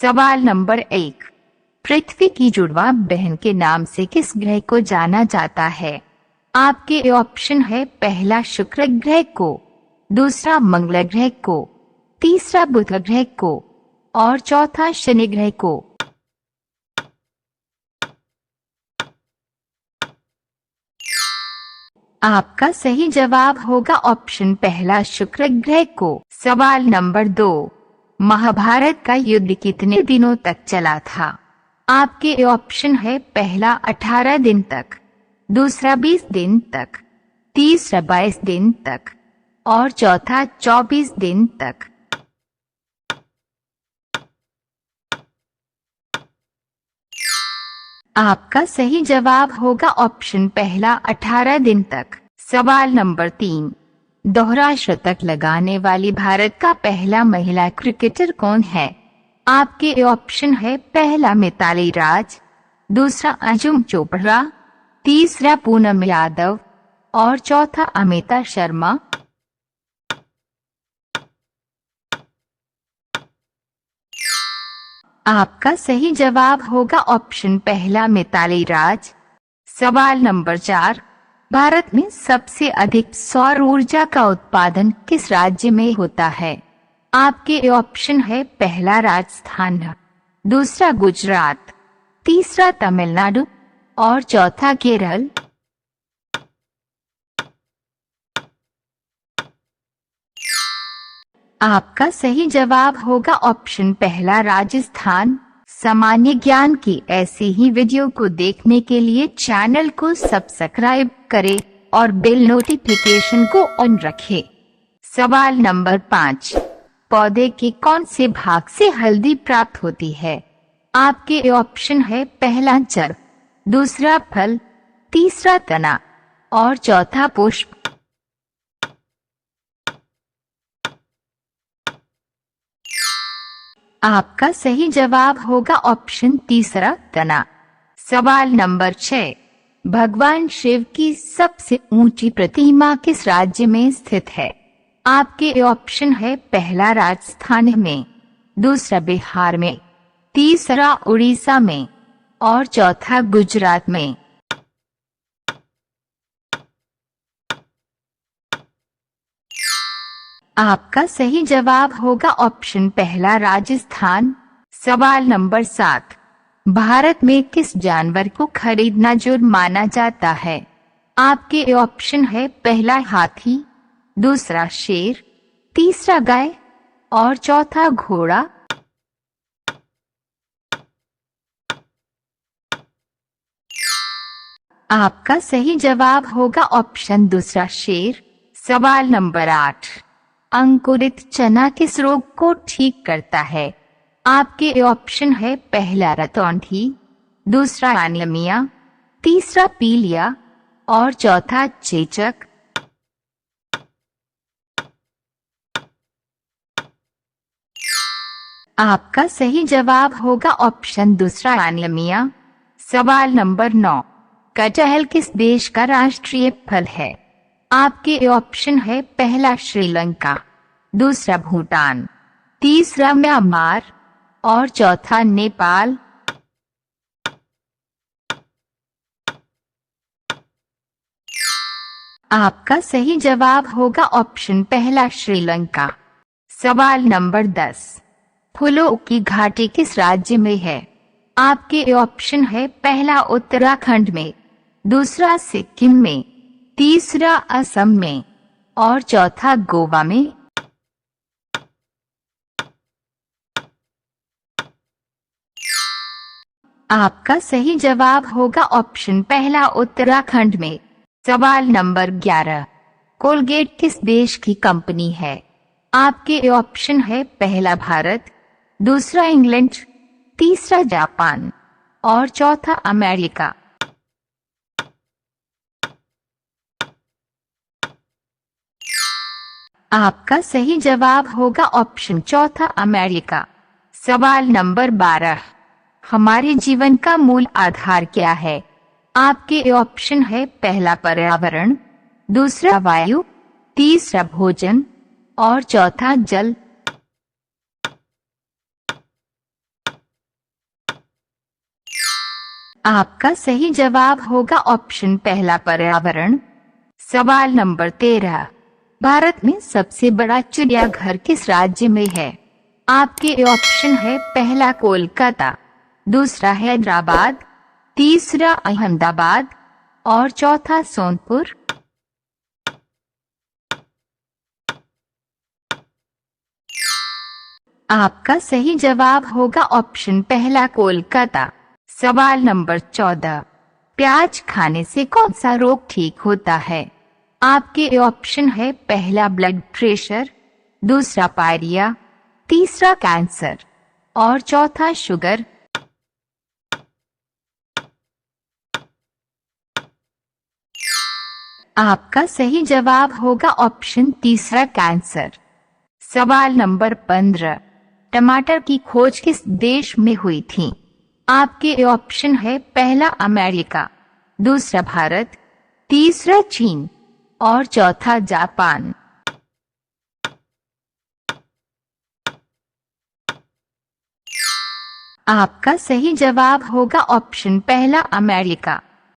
सवाल नंबर 1। पृथ्वी की जुड़वा बहन के नाम से किस ग्रह को जाना जाता है? आपके ऑप्शन है, पहला शुक्र ग्रह को, दूसरा मंगल ग्रह को, तीसरा बुध ग्रह को और चौथा शनि ग्रह को। आपका सही जवाब होगा ऑप्शन पहला, शुक्र ग्रह को। सवाल नंबर 2। महाभारत का युद्ध कितने दिनों तक चला था? आपके ऑप्शन है, पहला 18 दिन तक, दूसरा 20 दिन तक, तीसरा 22 दिन तक और चौथा 24 दिन तक। आपका सही जवाब होगा ऑप्शन पहला 18 दिन तक। सवाल नंबर 3। दोहरा शतक लगाने वाली भारत का पहला महिला क्रिकेटर कौन है? आपके ऑप्शन है, पहला मिताली राज, दूसरा अंजुम चोपड़ा, तीसरा पूनम यादव और चौथा अमिता शर्मा। आपका सही जवाब होगा ऑप्शन पहला, मिताली राज। सवाल नंबर 4। भारत में सबसे अधिक सौर ऊर्जा का उत्पादन किस राज्य में होता है? आपके ऑप्शन है, पहला राजस्थान, दूसरा गुजरात, तीसरा तमिलनाडु और चौथा केरल। आपका सही जवाब होगा ऑप्शन पहला राजस्थान। सामान्य ज्ञान की ऐसी ही वीडियो को देखने के लिए चैनल को सब्सक्राइब करें और बेल नोटिफिकेशन को ऑन रखें। सवाल नंबर 5। पौधे के कौन से भाग से हल्दी प्राप्त होती है? आपके ऑप्शन है, पहला जड़, दूसरा फल, तीसरा तना और चौथा पुष्प। आपका सही जवाब होगा ऑप्शन तीसरा, तना। सवाल नंबर 6। भगवान शिव की सबसे ऊंची प्रतिमा किस राज्य में स्थित है? आपके ऑप्शन है, पहला राजस्थान में, दूसरा बिहार में, तीसरा उड़ीसा में और चौथा गुजरात में। आपका सही जवाब होगा ऑप्शन पहला राजस्थान। सवाल नंबर 7। भारत में किस जानवर को खरीदना जुर्म माना जाता है? आपके ऑप्शन है, पहला हाथी, दूसरा शेर, तीसरा गाय और चौथा घोड़ा। आपका सही जवाब होगा ऑप्शन दूसरा, शेर। सवाल नंबर 8। अंकुरित चना किस रोग को ठीक करता है? आपके ऑप्शन है, पहला रतौंधी, दूसरा एनीमिया, तीसरा पीलिया और चौथा चेचक। आपका सही जवाब होगा ऑप्शन दूसरा, एनीमिया। सवाल नंबर 9। कटहल किस देश का राष्ट्रीय फल है? आपके ऑप्शन है, पहला श्रीलंका, दूसरा भूटान, तीसरा म्यांमार और चौथा नेपाल। आपका सही जवाब होगा ऑप्शन पहला, श्रीलंका। सवाल नंबर 10। फूलों की घाटी किस राज्य में है? आपके ऑप्शन है, पहला उत्तराखंड में, दूसरा सिक्किम में, तीसरा असम में और चौथा गोवा में। आपका सही जवाब होगा ऑप्शन पहला, उत्तराखंड में। सवाल नंबर 11। कोलगेट किस देश की कंपनी है? आपके ऑप्शन है, पहला भारत, दूसरा इंग्लैंड, तीसरा जापान और चौथा अमेरिका। आपका सही जवाब होगा ऑप्शन चौथा, अमेरिका। सवाल नंबर 12। हमारे जीवन का मूल आधार क्या है? आपके ऑप्शन है, पहला पर्यावरण, दूसरा वायु, तीसरा भोजन और चौथा जल। आपका सही जवाब होगा ऑप्शन पहला पर्यावरण। सवाल नंबर 13, भारत में सबसे बड़ा चिड़ियाघर किस राज्य में है? आपके ऑप्शन है पहला कोलकाता, दूसरा हैदराबाद, तीसरा अहमदाबाद और चौथा सोनपुर। आपका सही जवाब होगा ऑप्शन पहला कोलकाता। सवाल नंबर 14, प्याज खाने से कौन सा रोग ठीक होता है? आपके ऑप्शन है पहला ब्लड प्रेशर, दूसरा पायरिया, तीसरा कैंसर और चौथा शुगर। आपका सही जवाब होगा ऑप्शन तीसरा कैंसर। सवाल नंबर 15, टमाटर की खोज किस देश में हुई थी? आपके ऑप्शन है पहला अमेरिका, दूसरा भारत, तीसरा चीन और चौथा जापान। आपका सही जवाब होगा ऑप्शन पहला अमेरिका।